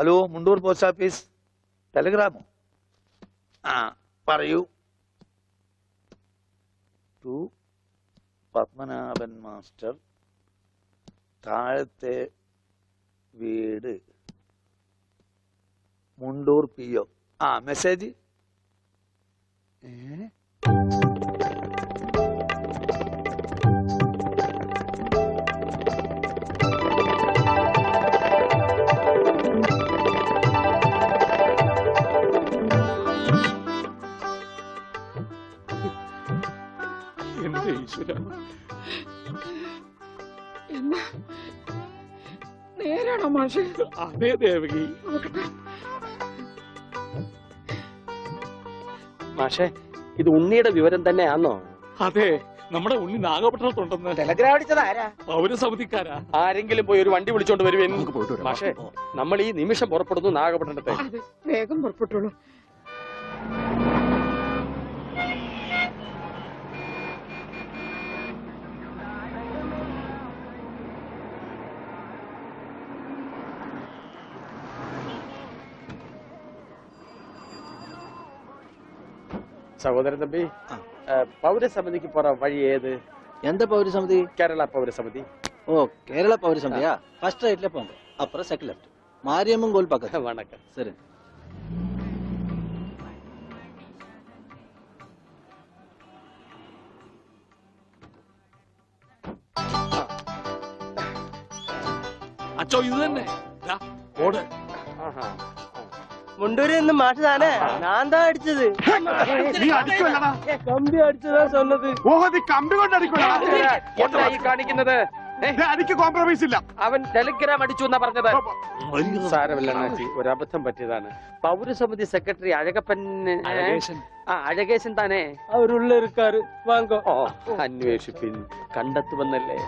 Hello, Mundur post office ടെലഗ്രാമോ? ആ പറയൂ. ടു പത്മനാഭൻ മാസ്റ്റർ, താഴത്തെ വീട്, മുണ്ടൂർ PO. ആ മെസ്സേജ്. എന്റെ ഈശ്വര, നേരാണോ മാഷെ? അതേ ദേവകി. മാഷെ, ഇത് ഉണ്ണിയുടെ വിവരം തന്നെയാണോ? അതെ, നമ്മുടെ ഉണ്ണി നാഗപട്ടണത്തുണ്ടെന്ന്. ടെലഗ്രാം അടിച്ചത് ആരാ? പൗരസമിതിക്കാരാ. ആരെങ്കിലും പോയി ഒരു വണ്ടി വിളിച്ചോണ്ട് വരുവേൻ. മാഷെ, നമ്മൾ ഈ നിമിഷം പുറപ്പെടുന്നു നാഗപട്ടണത്തെ. വേഗം പുറപ്പെട്ടുള്ളൂ. സഹോദരൻ തമ്പി, പൗരസമിതിക്ക് പോറ വഴി ഏത്? எந்த பௌரசமிதி? കേരള പൗരസമിതി. ஓ, கேரளா பௌரசமிதியா? ஃபர்ஸ்ட் ரைட்ல போங்க, அப்புறம் செகண்ட் லெஃப்ட், மாரியம்மன் கோயில் பக்கத்துல. வணக்கம். சரி. അച്ചോ, ഇത് തന്നെ ഓട്. മുണ്ടൂരിൽ നിന്ന് മാഷ് താനേ? ഞാൻ താ അടിച്ചത്. കമ്പി അടിച്ചതാ சொன்னது. കമ്പി കൊണ്ട് കാണിക്കുന്നത് എനിക്ക് കോംപ്രമൈസ് ഇല്ല. അവൻ ടെലിഗ്രാം അടിച്ചു എന്നാ പറഞ്ഞത്. സാരമില്ല അണ്ണാച്ചി, ഒരബദ്ധം പറ്റിയതാണ്. പൗരസമിതി സെക്രട്ടറി അഴകപ്പൻ, അഴകേശൻ താനേ? അവരുള്ള ഇരുക്കാറ്. വാങ്ങോ. അന്വേഷിപ്പിൻ, കണ്ടെത്തുമെന്നല്ലേ?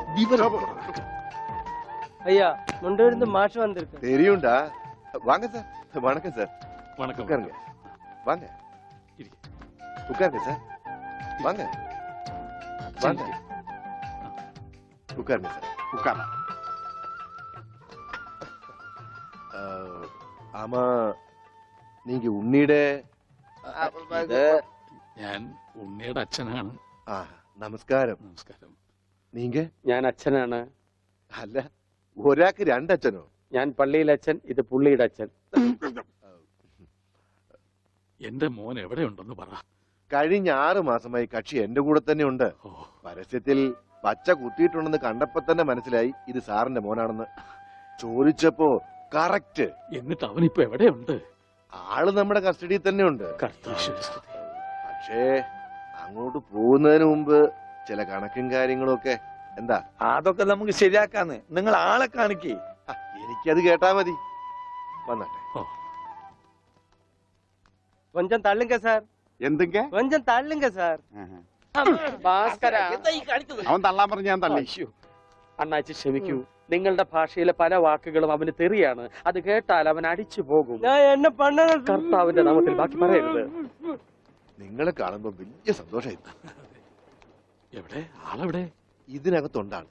ஐயா, முண்டூரில் இருந்து மாஷ் வந்திருக்கு. தெரியும்டா. வாங்க சார். வணக்கம் சார். வணக்கம். உட்காருங்க. வாங்க. உட்காருங்க சார். வாங்க. வாங்க. உட்காருங்க சார். உட்கார. ஆமா, நீங்க ഉണ്ണിയുടെ ഞാൻ ഉണ്ണിയുടെ അച്ഛനാണ്. നമസ്കാരം. നമസ്കാരം. നീങ്ക? ഞാൻ അച്ഛനാണ്. അല്ല, ഒരാൾക്ക് രണ്ടച്ഛനോ? ഞാൻ പള്ളിയിലെ അച്ഛൻ, ഇത് പുള്ളിയുടെ അച്ഛൻ. എന്റെ മോൻ എവിടെയുണ്ടെന്ന് പറ. കഴിഞ്ഞ 6 മാസമായി കക്ഷി എന്റെ കൂടെ തന്നെ ഉണ്ട്. പരസ്യത്തിൽ പച്ച കുത്തിയിട്ടുണ്ടെന്ന് കണ്ടപ്പോ തന്നെ മനസ്സിലായി ഇത് സാറിന്റെ മോനാണെന്ന്. ചോദിച്ചപ്പോ കറക്റ്റ്. എന്നിട്ട് അവനിപ്പോ എവിടെയുണ്ട്? ആള് നമ്മുടെ കസ്റ്റഡിയിൽ തന്നെ ഉണ്ട്. പക്ഷേ അങ്ങോട്ട് പോകുന്നതിന് മുമ്പ് ചില കണക്കും കാര്യങ്ങളും ഒക്കെ. എന്താ? അതൊക്കെ നമുക്ക് ശരിയാക്കാന്ന്. നിങ്ങൾ ആളെ കാണിക്കേ. എനിക്കത് കേട്ടാ മതി. വന്നാട്ടെ. கொஞ்சம் தள்ளுங்க சார். എന്തൊക്കെ? கொஞ்சம் தள்ளுங்க சார். ഭാസ്കര, അവൻ തള്ളാൻ പറഞ്ഞ ഞാൻ തള്ളി. അണ്ണാച്ചി ക്ഷമിക്കൂ. നിങ്ങളുടെ ഭാഷയിലെ പല വാക്കുകളും അവന് തെറിയാണ്. അത് കേട്ടാൽ അവൻ അടിച്ചു പോകും. நான் என்ன பண்ணணும்? കർത്താവിന്റെ നാമത്തിൽ ബാക്കി പറയരുത്. നിങ്ങളെ കാണുമ്പോ വലിയ സന്തോഷമായി. എവിടെ ആളെവിടെ? ഇതിനകത്തുണ്ടാണ്.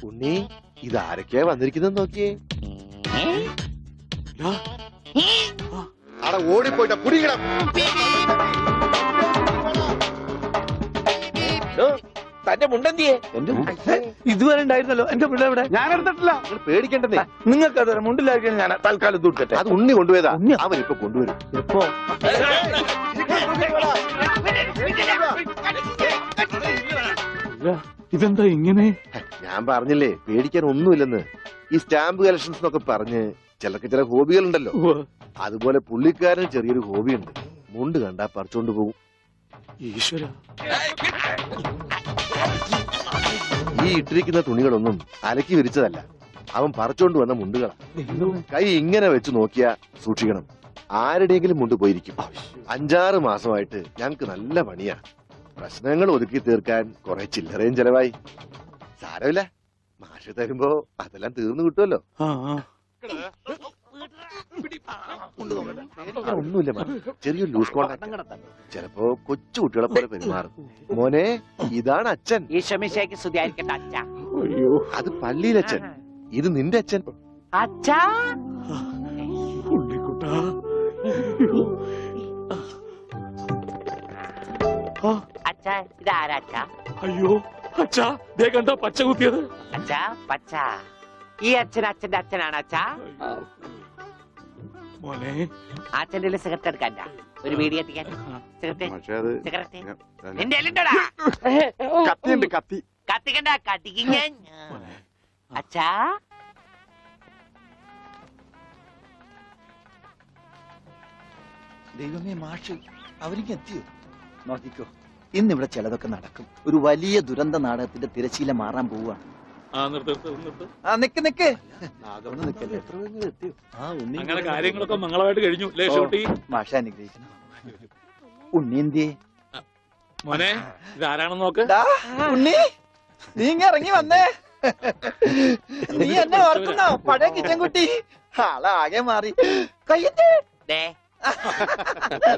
ഉണ്ണി, ഇതാരൊക്കെയാ വന്നിരിക്കുന്നത് നോക്കിയേ. അവിടെ ഓടിപ്പോയിട്ട കുടിക്കണം. തന്റെ മുണ്ടെന്തിയെ? ഇതുവരെ ഉണ്ടായിരുന്നല്ലോ. എന്റെ മുണ്ട എവിടെ? ഞാൻ എടുത്തിട്ടില്ല. പേടിക്കണ്ടേ. നിങ്ങൾക്ക് അത് മുണ്ടിലായിരിക്കും. ഞാൻ തൽക്കാലം തൂക്കട്ടെ. അത് ഉണ്ണി കൊണ്ടുപോയതാ. അവൻ ഇപ്പൊ കൊണ്ടുവരും. എപ്പോ? ഇതെന്താ ഇങ്ങനെ? ഞാൻ പറഞ്ഞില്ലേ പേടിക്കാൻ ഒന്നുമില്ലെന്ന്. ഈ സ്റ്റാമ്പ് കളക്ഷൻസ് എന്നൊക്കെ പറഞ്ഞ് ചിലർക്ക് ചില ഹോബികളുണ്ടല്ലോ. അതുപോലെ പുള്ളിക്കാരന് ചെറിയൊരു ഹോബിയുണ്ട്. മുണ്ട് കണ്ടാ പറിച്ചോണ്ട് പോകും. ഈശ്വര, ഈ ഇട്ടിരിക്കുന്ന തുണികളൊന്നും അലക്കി വിരിച്ചതല്ല. അവൻ പറിച്ചോണ്ട് വന്ന മുണ്ടുകളാ. കൈ ഇങ്ങനെ വെച്ച് നോക്കിയാ സൂക്ഷിക്കണം. ആരുടെയെങ്കിലും മുണ്ട് പോയിരിക്കും. 5-6 മാസമായിട്ട് ഞങ്ങക്ക് നല്ല പണിയാ. പ്രശ്നങ്ങൾ ഒതുക്കി തീർക്കാൻ കുറെ ചില്ലറയും ചെലവായി. സാരമില്ല, മാഷ് തരുമ്പോ അതെല്ലാം തീർന്നു കിട്ടുമല്ലോ. ഒന്നുമില്ല മോനെ. ചെറിയൊരു ലൂസ് കോണ്ടാക്ട്. ചിലപ്പോ കൊച്ചു കുട്ടികളെ പോലെ പെരുമാറും. മോനെ, ഇതാണ് അച്ഛൻ. ഈശോമിശിഹായ്ക്ക് സ്തുതിയായിരിക്കട്ടെ അച്ഛാ. അത് പള്ളിയിലച്ഛൻ. ഇത് നിന്റെ അച്ഛൻ. അച്ഛാ ഉണ്ണിക്കുട്ടാ. അച്ഛാ ഇതാരാ അച്ഛാ? അയ്യോ അച്ഛാ, ദേ കണ്ടോ പച്ച കുത്തിയത്. അച്ഛാ പച്ച. ഈ അച്ഛൻ അച്ഛന്റെ അച്ഛനാണ് അച്ഛാ. മോനെ, അച്ഛന്റെ സിഗരറ്റ് എടുക്കാൻ ഒരു വീഡിയോ എത്തിക്കാൻ. സിഗരറ്റ് പക്ഷെ അത് സിഗരറ്റ് നിന്റെ എല്ലുണ്ടോടാ? കത്തിയുണ്ട് കത്തി. കത്തിക്കണ്ട, കത്തിക്കും ഞാൻ. അച്ഛാ ദൈവമേ, മാഷ് അവരിക്ക് എത്തിയോ? നോക്കിക്കോ, ഇന്നിവിടെ ചിലതൊക്കെ നടക്കും. ഒരു വലിയ ദുരന്ത നാടകത്തിന്റെ തിരശീല മാറാൻ പോവുകയാണ്. നിക്ക് നിക്ക്, ഒന്ന് നിക്കല്ലേ. അങ്ങനെ കാര്യങ്ങളൊക്കെ മംഗളമായിട്ട് കഴിഞ്ഞു. മാഷ അനുഗ്രഹിക്കണം. ഉണ്ണി എന്തിയെ? മോനെ, ഇതാരാണെന്ന് നോക്ക്. ഉണ്ണി, നീ ഇങ്ങ ഇറങ്ങി വന്നേ. നീ എന്നെ ഓർക്കുന്നോ? പഴയ കിച്ചൻ കുട്ടി ആളാകെ മാറി. കയ്യത്തെ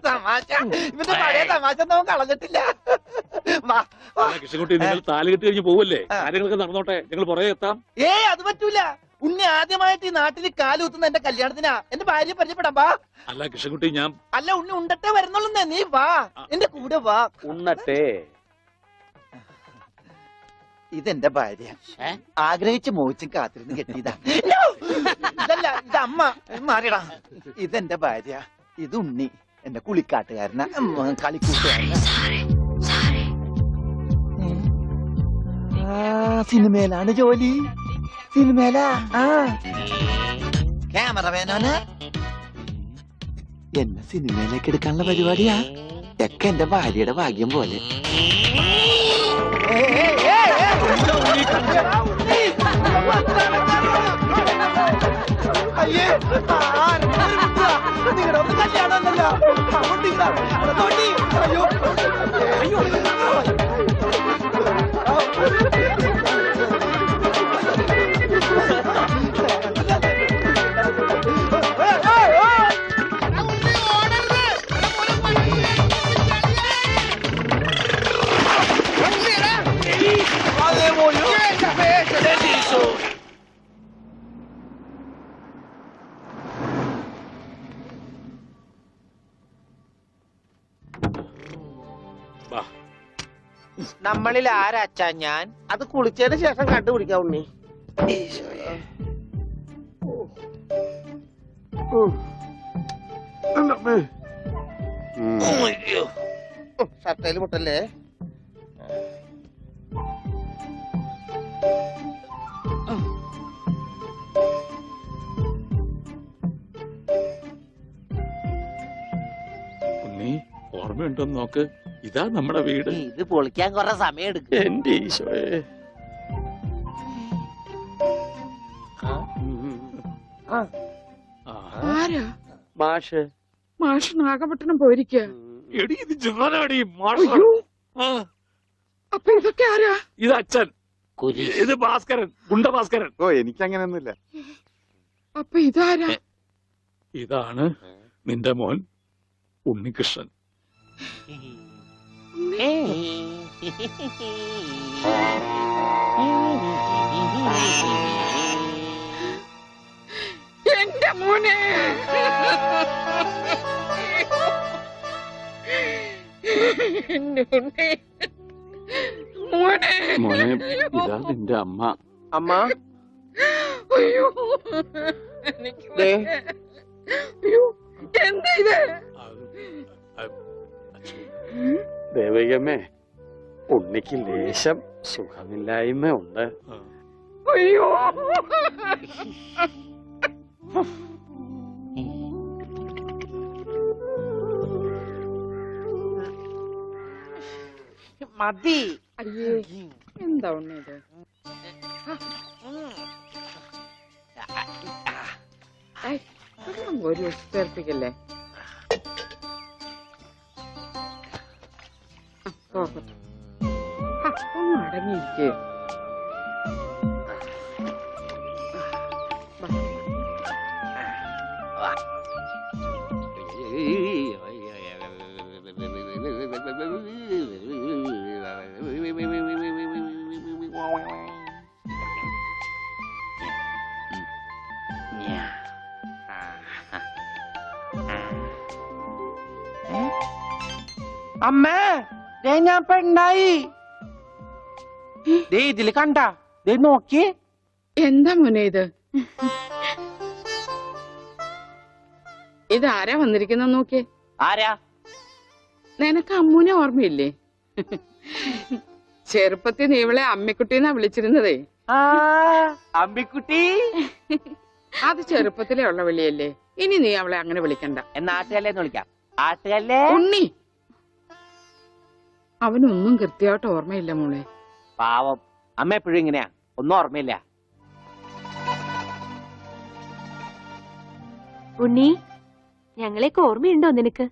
തമാശ, ഇവന്റെ പഴയ തമാശ ഒന്നും കളഞ്ഞിട്ടില്ല. കൃഷ്ണൻകുട്ടി, നിങ്ങൾ താലി കെട്ടി കഴിഞ്ഞ് പോവല്ലേ? കാര്യങ്ങളൊക്കെ നടന്നോട്ടെ, ഞങ്ങൾ പുറകെ എത്താം. അത് പറ്റൂല. ഉണ്ണി ആദ്യമായിട്ട് ഈ നാട്ടിൽ കാലുകുത്തുന്ന എന്റെ കല്യാണത്തിനാ. എന്റെ ഭാര്യ പരിചയപ്പെടാം, വാ. അല്ല കൃഷ്ണൻകുട്ടി, ഞാൻ അല്ല ഉണ്ണി ഉണ്ടട്ടെ വരുന്നുള്ളൂ. നീ വാ, എന്റെ കൂടെ വാ. ഉണ്ണട്ടെ. ഇതെന്റെ ഭാര്യ, ആഗ്രഹിച്ച് മോഹിച്ചും കാത്തിരുന്ന് കെട്ടിയതാ. ഇതല്ല, ഇത് അമ്മ. മാറിയടാ. ഇതെന്റെ ഭാര്യ, ഇത് ഉണ്ണി, എന്റെ കുളിക്കാട്ടുകാരനാ, കളിക്കൂട്ടുകാരനാ. സിനിമയിലാണ് ജോലി. സിനിമയിലാ. ക്യാമറമാനാണ്. എന്നെ സിനിമയിലേക്ക് എടുക്കാനുള്ള പരിപാടിയാ. ഒക്കെ എന്റെ ഭാര്യയുടെ ഭാഗ്യം പോലെ. അയ്യേ, നിങ്ങളുടെ ഒന്ന് കല്യാണമല്ലോ. അയ്യോ അയ്യോ, നമ്മളിൽ ആരാച്ചാ ഞാൻ? അത് കുളിച്ചതിന് ശേഷം കണ്ടുപിടിക്കാം ഉണ്ണി. ഷർട്ടയില് മുട്ടല്ലേ? ഉണ്ണി, ഓർമ്മയുണ്ടോന്ന് നോക്ക്. ഇതാ നമ്മുടെ വീട്. ഇത് പൊളിക്കാൻ കുറെ സമയം എടുക്കും. എന്റെ ഈശോയെ. ആരാ? മാഷ്. മാഷ് നാഗപട്ടണം പോയിരിക്ക. എടി, ഇത് ജാനാടി മാഷ്. അപ്പൊ ഇതൊക്കെ ആരാ? ഇത് അച്ഛൻ. ഇത് ഭാസ്കരൻ, ഗുണ്ട ഭാസ്കരൻ. ഓ, എനിക്കങ്ങനെയൊന്നുമില്ല. അപ്പൊ ഇതാരാ? ഇതാണ് നിന്റെ മോൻ ഉണ്ണികൃഷ്ണൻ. എന്റെ മോനെ. മോനെ, മോനെ, ഇതാ നിന്റെ അമ്മ. അമ്മ, അയ്യോ, എനിക്ക് അയ്യോ, എന്താ ഇത്? ദേവികമ്മേ, ഉണ്ണിക്ക് ലേശം സുഖമില്ലായ്മ ഉണ്ട്. അയ്യോ, മതി. അയ്യേ, എന്താ ഉണ്ണി ഇത്? ഒരു ചേർപ്പിക്കല്ലേ. ഒന്ന് അടങ്ങിയിരിക്കേ. അമ്മേ ദേ ഞാൻ പെണ്ണായി. ദേ ഇതില് കണ്ട, ദേ നോക്കിയേ. എന്താ മോനെ ഇത്? ഇതാരാ വന്നിരിക്കുന്ന നോക്കിയേ. ആരാ? നിനക്ക് അമ്മൂനെ ഓർമ്മയില്ലേ? ചെറുപ്പത്തിൽ നീ ഇവളെ അമ്മിക്കുട്ടീന്നാ വിളിച്ചിരുന്നതേ. അമ്പിക്കുട്ടി. അത് ചെറുപ്പത്തിലേ ഉള്ള വിളിയല്ലേ. ഇനി നീ അവളെ അങ്ങനെ വിളിക്കണ്ട. എന്നാ ആട്ടുകല്ലേന്ന് വിളിക്കാം. ആട്ടുകല്ലേ. ഉണ്ണി. അവനൊന്നും കൃത്യമായിട്ട് ഓർമ്മയില്ല മോളെ. പാവം അമ്മ എപ്പോഴും ഇങ്ങനെയാ, ഒന്നും ഓർമ്മയില്ല. ഉണ്ണി, ഞങ്ങളെയൊക്കെ ഓർമ്മയുണ്ടോ നിനക്ക്?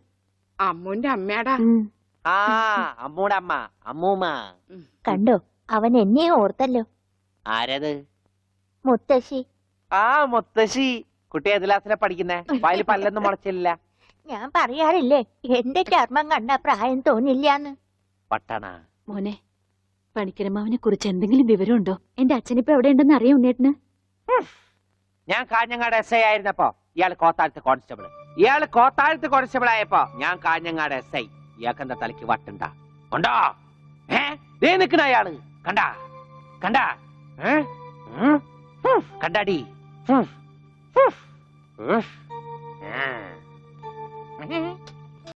അമ്മൂന്റെ അമ്മയാടാ. ആ അമ്മൂടെ അമ്മ, അമ്മൂമ്മ. കണ്ടോ, അവൻ എന്നെ ഓർത്തല്ലോ. ആരത്? മുത്തശ്ശി. ആ മുത്തശ്ശി. കുട്ടി ഏത് ക്ലാസ്സിലാ പഠിക്കുന്നേ? വായില് പല്ലൊന്നും മുളച്ചില്ല. ഞാൻ പറയാറില്ലേ, എന്റെ ചർമ്മം കണ്ട പ്രായം തോന്നില്ലാന്ന്. പട്ടണ മോനെ, പണിക്കരമാവിനെ കുറിച്ച് എന്തെങ്കിലും വിവരമുണ്ടോ? എന്റെ അച്ഛനിപ്പോ എവിടെ ഉണ്ടെന്ന് അറിയാം ഉണ്ണേട്ടന്? ഞാൻ കാഞ്ഞങ്ങാട് എസ് ഐ ആയിരുന്നപ്പോ ഇയാള് കോത്താഴത്ത് കോൺസ്റ്റബിൾ. ഇയാള് കോത്താഴത്ത് കോൺസ്റ്റബിൾ ആയപ്പോ ഞാൻ കാഞ്ഞങ്ങാട് എസ് ഐ. ഇയാൾക്ക് എന്താ തലയ്ക്ക് വട്ടുണ്ടാ? ഉണ്ടോ? ദേ നിക്കണ അയാള്. കണ്ടാ കണ്ടാ? കണ്ടാടി?